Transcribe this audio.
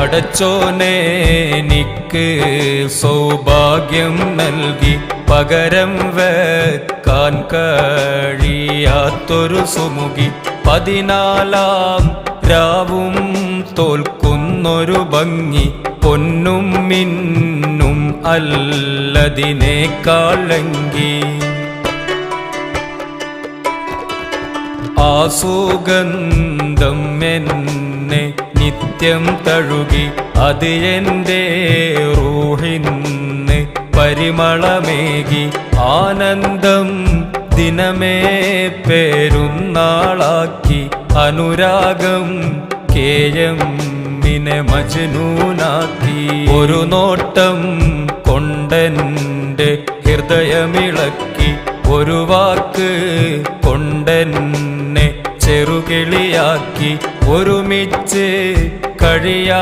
പടച്ചോനെ എനിക്ക് സൗഭാഗ്യം നൽകി പകരം വെക്കാൻ കഴിയാത്തൊരു സുമുഖി 14 രാവും തോൽക്കുന്നൊരു ഭംഗി പൊന്നും മിന്നും അല്ലതിനേക്കാളെങ്കി ആ സുഗന്ധം എന്നെ നിത്യം തഴുകി അത് എൻ്റെ റൂഹിന് പരിമളമേകി ആനന്ദം ദിനമേ പെരുന്നാളാക്കി അനുരാഗം കേയമ്മിനെ മജ്നൂനാക്കി ഒരു നോട്ടം കൊണ്ടെൻ്റെ ഹൃദയമിളക്കി ഒരു വാക്ക് കൊണ്ടെന്നെ ചെറുകിളിയാക്കി ഒരുമിച്ച് കഴിയാ